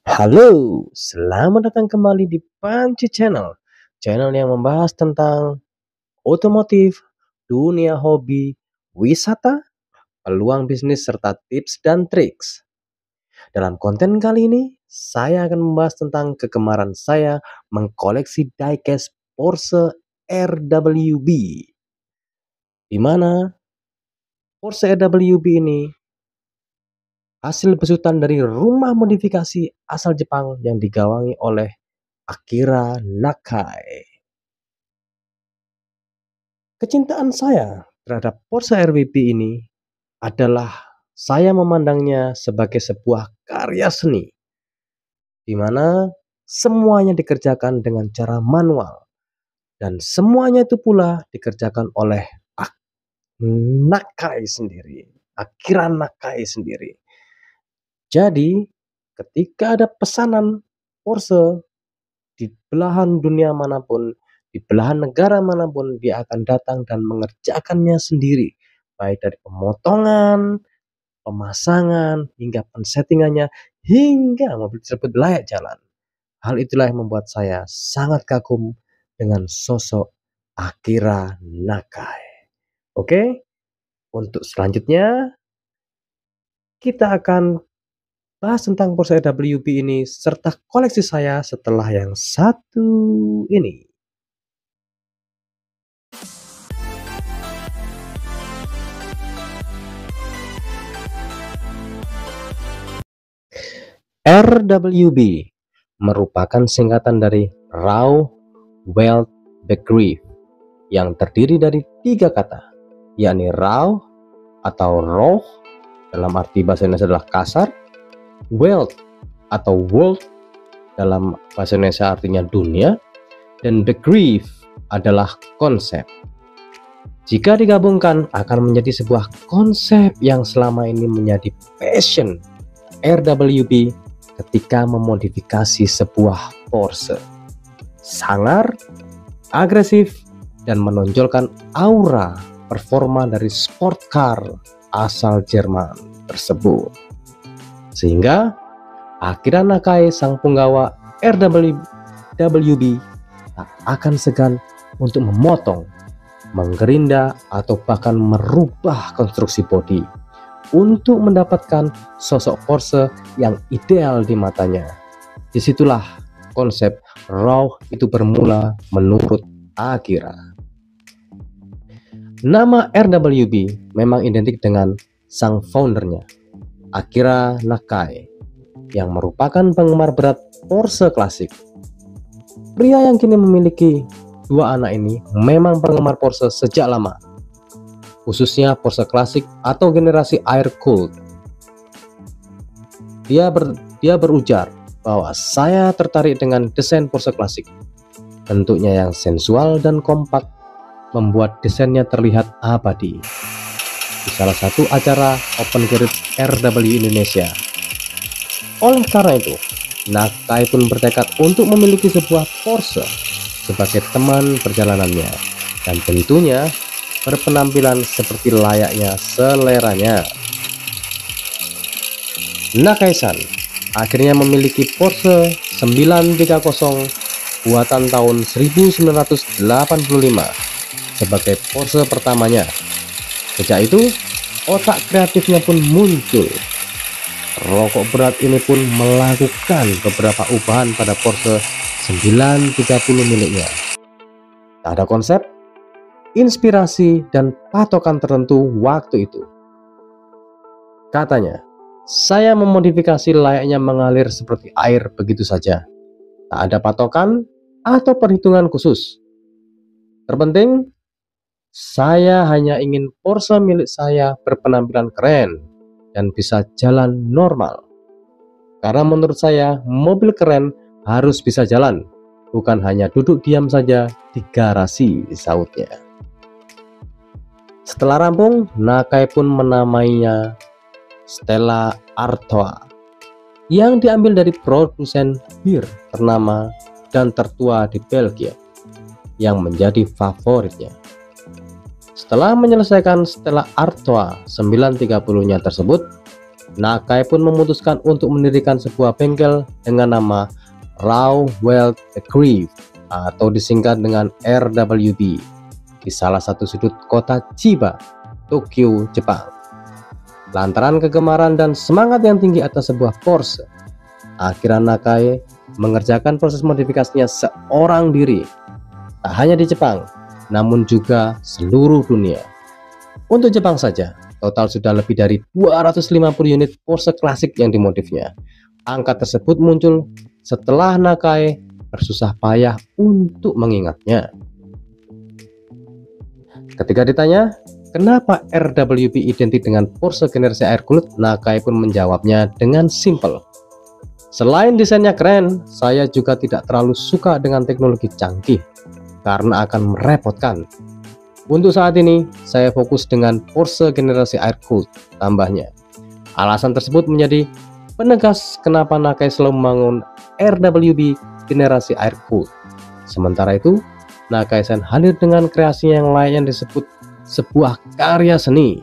Halo, selamat datang kembali di Panci Channel. Channel yang membahas tentang otomotif, dunia hobi, wisata, peluang bisnis, serta tips dan triks. Dalam konten kali ini, saya akan membahas tentang kegemaran saya mengkoleksi diecast Porsche RWB, di mana Porsche RWB ini hasil besutan dari rumah modifikasi asal Jepang yang digawangi oleh Akira Nakai. Kecintaan saya terhadap Porsche RWB ini adalah saya memandangnya sebagai sebuah karya seni, di mana semuanya dikerjakan dengan cara manual dan semuanya itu pula dikerjakan oleh Nakai sendiri, Akira Nakai sendiri. Jadi, ketika ada pesanan Porsche di belahan dunia manapun, di belahan negara manapun, dia akan datang dan mengerjakannya sendiri, baik dari pemotongan, pemasangan, hingga pensettingannya, hingga mobil tersebut layak jalan. Hal itulah yang membuat saya sangat kagum dengan sosok Akira Nakai. Oke, untuk selanjutnya kita akan bahas tentang Porsche WB ini serta koleksi saya setelah yang satu ini. RWB merupakan singkatan dari Raw Welt Begriff yang terdiri dari 3 kata, yakni raw atau raw dalam arti bahasa Indonesia adalah kasar, Welt atau world dalam bahasa Indonesia artinya dunia, dan Begriff adalah konsep. Jika digabungkan akan menjadi sebuah konsep yang selama ini menjadi passion RWB ketika memodifikasi sebuah Porsche. Sangar, agresif, dan menonjolkan aura performa dari sport car asal Jerman tersebut. Sehingga Akira Nakai sang penggawa RWB tak akan segan untuk memotong, menggerinda, atau bahkan merubah konstruksi bodi untuk mendapatkan sosok Porsche yang ideal di matanya. Disitulah konsep raw itu bermula menurut Akira. Nama RWB memang identik dengan sang foundernya, Akira Nakai, yang merupakan penggemar berat Porsche klasik. Pria yang kini memiliki 2 anak ini memang penggemar Porsche sejak lama, khususnya Porsche klasik atau generasi air cooled. Dia berujar bahwa saya tertarik dengan desain Porsche klasik. Bentuknya yang sensual dan kompak membuat desainnya terlihat abadi. Di salah satu acara Open Garage RW Indonesia. Oleh karena itu, Nakai pun bertekad untuk memiliki sebuah Porsche sebagai teman perjalanannya, dan tentunya berpenampilan seperti layaknya seleranya. Nakai-san akhirnya memiliki Porsche 930 buatan tahun 1985 sebagai Porsche pertamanya. Sejak itu, otak kreatifnya pun muncul. Rokok berat ini pun melakukan beberapa ubahan pada Porsche 930 miliknya. Tak ada konsep, inspirasi, dan patokan tertentu waktu itu. Katanya, saya memodifikasi layaknya mengalir seperti air begitu saja. Tak ada patokan atau perhitungan khusus. Terpenting, saya hanya ingin Porsche milik saya berpenampilan keren dan bisa jalan normal. Karena menurut saya, mobil keren harus bisa jalan, bukan hanya duduk diam saja di garasi, sautnya. Setelah rampung, Nakai pun menamainya Stella Artois, yang diambil dari produsen bir ternama dan tertua di Belgia, yang menjadi favoritnya. Setelah menyelesaikan Stella Artois 930-nya tersebut, Nakai pun memutuskan untuk mendirikan sebuah bengkel dengan nama Raw Wealth Crew atau disingkat dengan RWB di salah satu sudut kota Chiba, Tokyo, Jepang. Lantaran kegemaran dan semangat yang tinggi atas sebuah Porsche, Akira Nakai mengerjakan proses modifikasinya seorang diri, tak hanya di Jepang, namun juga seluruh dunia. Untuk Jepang saja, total sudah lebih dari 250 unit Porsche klasik yang dimodifnya. Angka tersebut muncul setelah Nakai bersusah payah untuk mengingatnya. Ketika ditanya, kenapa RWB identik dengan Porsche generasi air cooled, Nakai pun menjawabnya dengan simpel. Selain desainnya keren, saya juga tidak terlalu suka dengan teknologi canggih karena akan merepotkan. Untuk saat ini, saya fokus dengan Porsche generasi air cooled, tambahnya. Alasan tersebut menjadi penegas kenapa Nakai selalu membangun RWB generasi air cooled. Sementara itu, Nakai-san hadir dengan kreasinya yang lain disebut sebuah karya seni.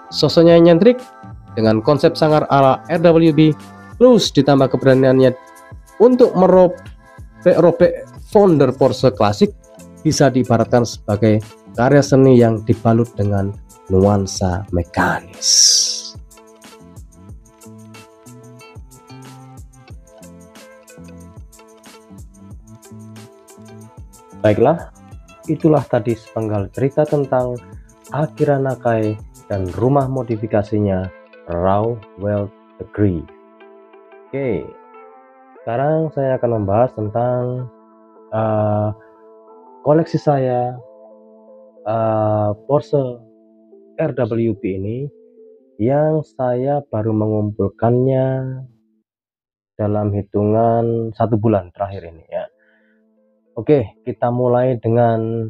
Sosoknya yang nyentrik dengan konsep sangar ala RWB, plus ditambah keberaniannya untuk merobek founder Porsche klasik, bisa diibaratkan sebagai karya seni yang dibalut dengan nuansa mekanis. Baiklah, itulah tadi sepenggal cerita tentang Akira Nakai dan rumah modifikasinya Raw Wealth Crew. Oke, sekarang saya akan membahas tentang koleksi saya Porsche RWB ini yang saya baru mengumpulkannya dalam hitungan 1 bulan terakhir ini ya. Oke, kita mulai dengan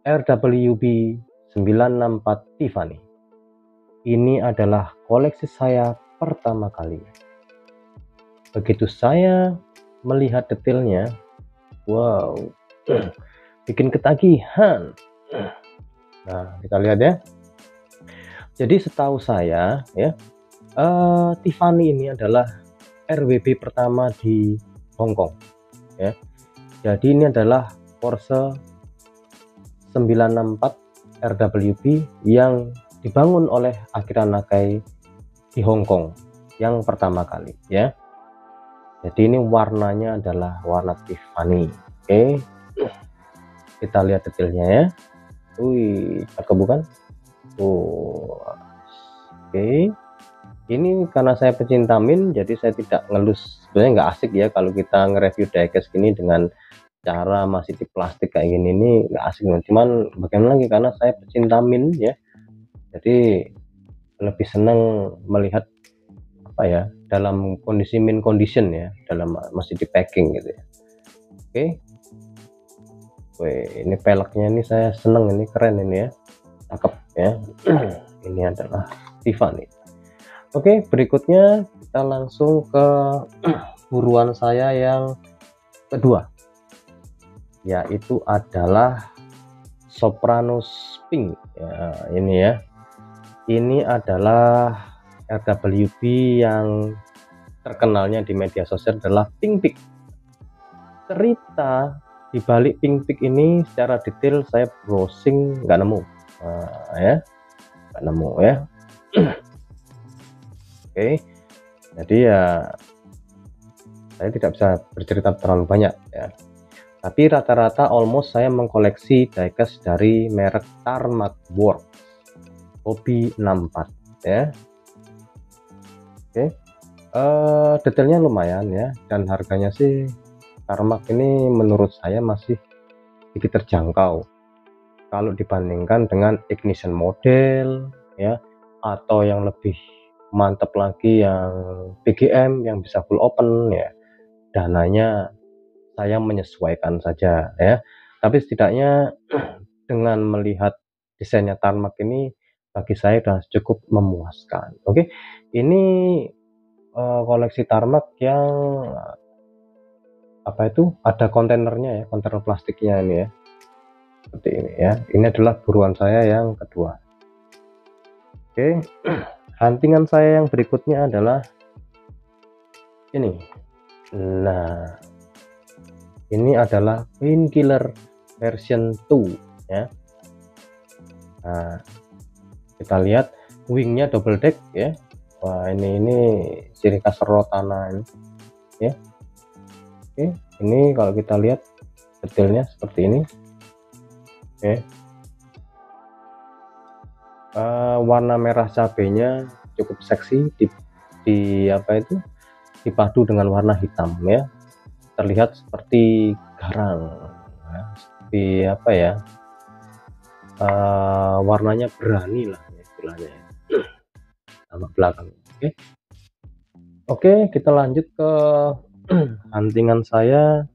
RWB 964 Tiffany. Ini adalah koleksi saya pertama kali. Begitu saya melihat detailnya, wow, bikin ketagihan. Nah, kita lihat ya. Jadi setahu saya ya, Tiffany ini adalah RWB pertama di Hong Kong ya. Jadi ini adalah Porsche 964 RWB yang dibangun oleh Akira Nakai di Hong Kong yang pertama kali ya. Jadi ini warnanya adalah warna Tiffany. Oke, kita lihat detailnya ya. Wih, cakep bukan? Oke. Ini karena saya pecinta min, jadi saya tidak ngelus. Sebenarnya nggak asik ya kalau kita nge-review diecast gini dengan cara masih di plastik kayak gini, ini nggak asik. Cuman bagaimana lagi, karena saya pecinta min ya, jadi lebih senang melihat apa ya, dalam kondisi min condition ya, dalam masih di packing gitu ya. Oke. Wih, ini peleknya ini saya seneng, ini keren ini ya, cakep ya. Ini adalah Tiffany. Oke, berikutnya kita langsung ke buruan saya yang kedua, yaitu adalah Sopranos Pink ya. Ini ya, ini adalah RWB yang terkenalnya di media sosial adalah Pink Pig. Cerita di balik Pink Pig ini secara detail saya browsing nggak nemu. Nah, ya, nggak nemu ya. Oke, jadi ya saya tidak bisa bercerita terlalu banyak ya. Tapi rata-rata almost saya mengkoleksi diecast dari merek Tarmac Works Hobby 64 ya. Oke, detailnya lumayan ya, dan harganya sih Tarmac ini menurut saya masih sedikit terjangkau kalau dibandingkan dengan ignition model ya, atau yang lebih mantap lagi yang PGM yang bisa full open ya. Dananya saya menyesuaikan saja ya, tapi setidaknya dengan melihat desainnya Tarmac ini bagi saya sudah cukup memuaskan. Oke, ini koleksi Tarmac yang apa itu, ada kontainernya ya, kontainer plastiknya ini ya, seperti ini ya. Ini adalah buruan saya yang kedua. Oke, Huntingan saya yang berikutnya adalah ini. Nah, ini adalah Painkiller version 2 ya. Nah, kita lihat wingnya double deck ya. Wah, ini ciri khas Rotana ini ya. Oke, ini kalau kita lihat detailnya seperti ini. Oke. Warna merah cabenya cukup seksi di apa itu, dipadu dengan warna hitam ya, terlihat seperti garang ya, seperti apa ya, warnanya berani lah istilahnya ya. Tampak belakang. Oke, kita lanjut ke huntingan saya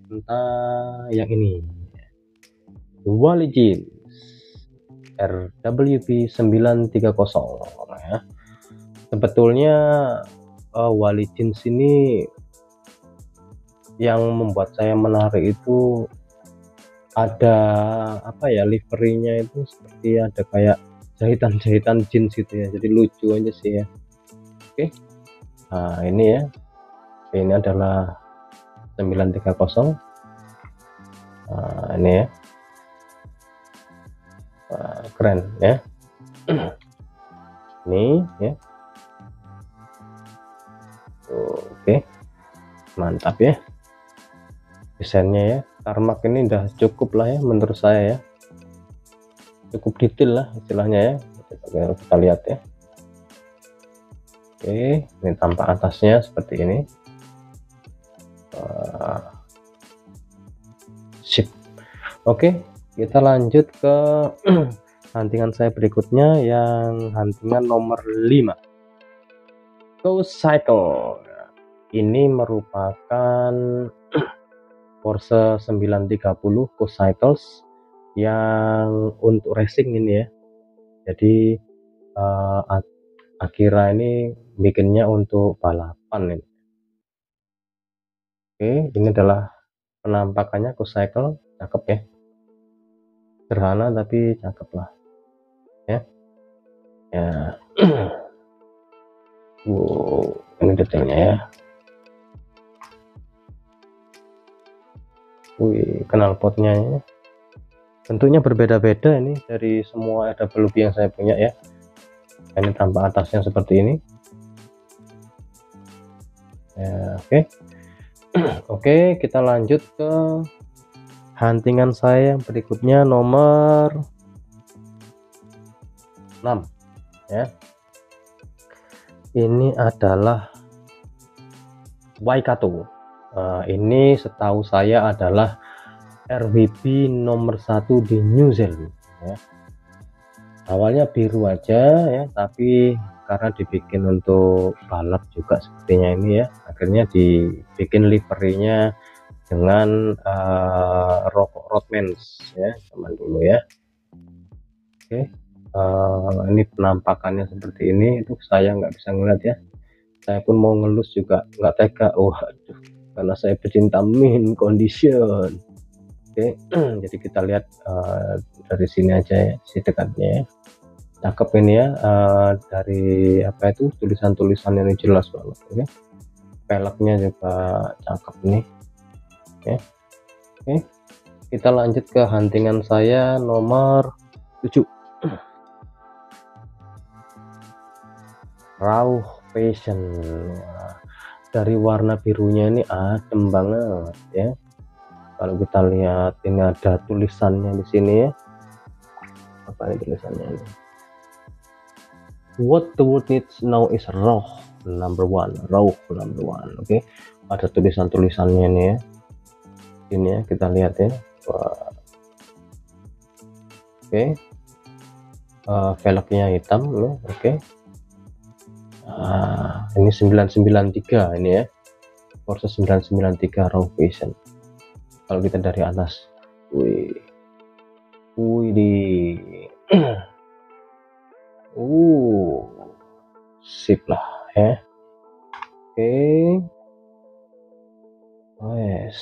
tentang yang ini, Wally Jeans RWP 930 ya. Sebetulnya Wally Jeans ini yang membuat saya menarik itu ada apa ya, liverinya itu seperti ada kayak jahitan-jahitan jeans gitu ya, jadi lucu aja sih ya. Oke, nah ini ya, ini adalah 930. Nah, ini ya, keren ya. Ini ya, oke, mantap ya desainnya ya. Tarmac ini udah cukup lah ya menurut saya ya, cukup detail lah istilahnya ya. Kita lihat ya. Oke, ini tampak atasnya seperti ini. Sip. Oke, kita lanjut ke huntingan saya berikutnya, yang huntingan nomor 5, Ghost Cycle. Ini merupakan Porsche 930 Ghost Cycles yang untuk racing ini ya. Jadi Akira ini bikinnya untuk balapan ini. Oke, ini adalah penampakannya Ghost Cycle, cakep ya, sederhana tapi cakep lah ya. Wow, ini detailnya ya. Wih, knalpotnya ya. Tentunya berbeda-beda ini dari semua RWP yang saya punya ya. Ini tampak atasnya seperti ini ya. Oke. Oke, kita lanjut ke huntingan saya yang berikutnya nomor 6 ya. Ini adalah Waikato. Ini setahu saya adalah RWP nomor 1 di New Zealand ya. Awalnya biru aja ya, tapi karena dibikin untuk balap juga sepertinya ini ya, akhirnya dibikin liverinya dengan Roadmans ya, zaman dulu ya. Oke, ini penampakannya seperti ini. Itu saya nggak bisa ngeliat ya, saya pun mau ngelus juga nggak tega. Waduh, karena saya pecinta mint condition. Oke, jadi kita lihat dari sini aja ya, si dekatnya ya. Cakep ini ya, dari apa itu, tulisan-tulisan ini jelas banget ya. Peleknya juga cakep nih. Oke, kita lanjut ke huntingan saya nomor 7, Raw Passion. Dari warna birunya ini adem banget ya. Kalau kita lihat ini ada tulisannya di sini ya. Apa ini tulisannya ini? What the world needs now is raw number one. Oke, ada tulisannya nih ya. Ini ya, kita lihat ya. Oke, velgnya hitam ya. Oke, ini 993 ini ya, Porsche 993 Raw Passion. Kalau kita dari atas, wih di sip lah ya. Oke, yes.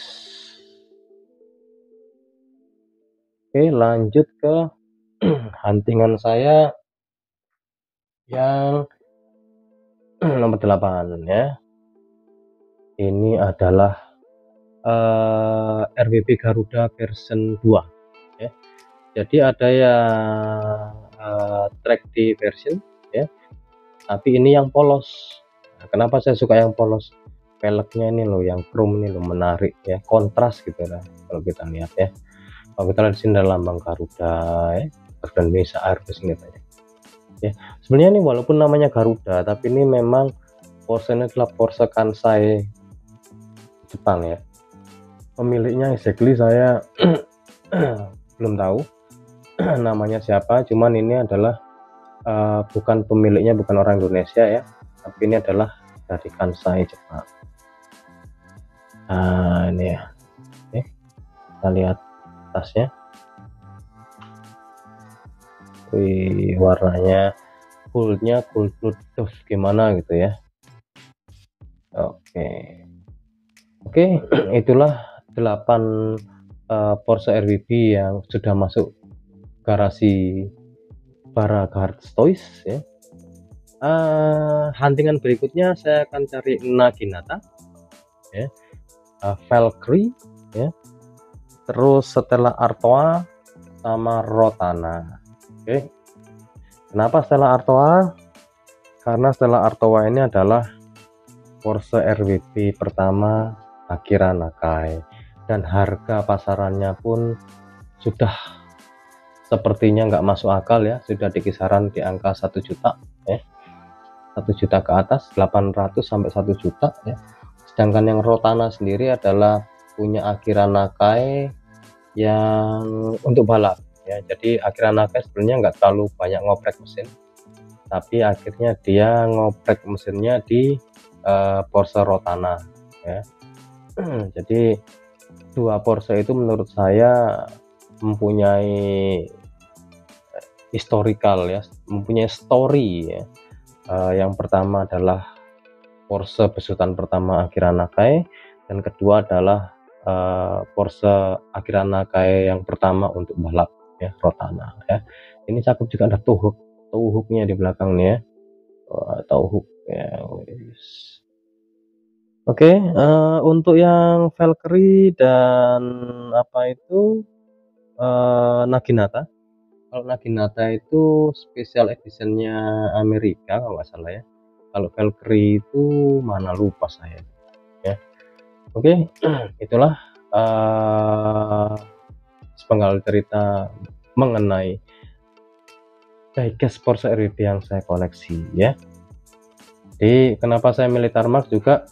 Oke, lanjut ke huntingan saya yang Nomor 8 ya. Ini adalah RWB Garuda version 2 ya. Jadi ada yang track di version ya, tapi ini yang polos. Nah, kenapa saya suka yang polos? Velgnya ini loh, yang chrome ini loh, menarik ya, kontras gitu lah kalau kita lihat ya. Kalau kita lihat di sini ada lambang Garuda ya, Garuda Indonesia Airbus ini katanya. Ya, sebenarnya ini walaupun namanya Garuda, tapi ini memang Porsche ini adalah Porsche Kansai Jepang ya. Pemiliknya exactly saya belum tahu namanya siapa, cuman ini adalah bukan pemiliknya, bukan orang Indonesia ya, tapi ini adalah dari Kansai Jepang. Nah ini ya, oke, kita lihat tasnya. Wih, warnanya goldnya gold dove gimana gitu ya. Oke, itulah 8 Porsche RWB yang sudah masuk garasi Baragards Toys ya. Huntingan berikutnya saya akan cari Naginata ya, Valkyrie ya, terus Stella Artois sama Rotana. Oke, kenapa Stella Artois? Karena Stella Artois ini adalah Porsche RWB pertama Akira Nakai, dan harga pasarannya pun sudah sepertinya nggak masuk akal ya, sudah di kisaran di angka 1 juta ya, 1 juta ke atas, 800 sampai 1 juta ya. Sedangkan yang Rotana sendiri adalah punya Akira Nakai yang untuk balap ya. Jadi Akira Nakai sebenarnya nggak terlalu banyak ngoprek mesin, tapi akhirnya dia ngoprek mesinnya di Porsche Rotana ya. Jadi dua Porsche itu menurut saya mempunyai historical ya, mempunyai story ya. Yang pertama adalah Porsche besutan pertama Akira Nakai, dan kedua adalah Porsche Akira Nakai yang pertama untuk balap ya, Rotana ya. Ini cakep juga, ada toe hooknya di belakang nih ya. Toe hook ya. Oke, untuk yang Valkyrie dan apa itu Naginata. Kalau Naginata itu special editionnya Amerika kalau nggak salah ya. Kalau Valkyrie itu mana lupa saya ya. Oke, itulah sepenggal cerita mengenai diecast Porsche RWB yang saya koleksi ya. Jadi kenapa saya milih Tarmac juga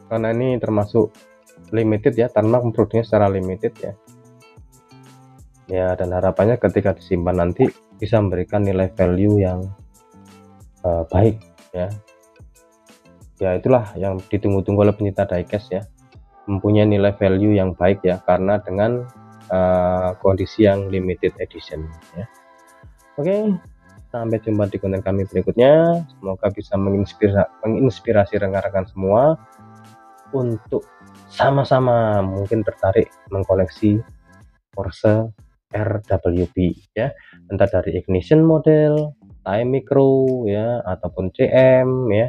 karena ini termasuk limited ya, Tarmac memproduksinya secara limited ya. Ya, dan harapannya ketika disimpan nanti bisa memberikan nilai value yang baik ya. Ya itulah yang ditunggu-tunggu oleh pencinta diecast ya, mempunyai nilai value yang baik ya, karena dengan kondisi yang limited edition ya. Oke, sampai jumpa di konten kami berikutnya. Semoga bisa menginspirasi rekan-rekan semua untuk sama-sama mungkin tertarik mengkoleksi Porsche RWB ya, entah dari ignition model, time micro ya, ataupun CM ya,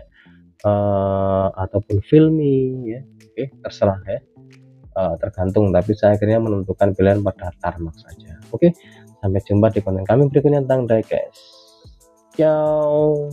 ataupun filming ya. Oke, terserah ya, tergantung, tapi saya akhirnya menentukan pilihan pada Tarmac saja. Oke, sampai jumpa di konten kami berikutnya tentang diecast. Ciao.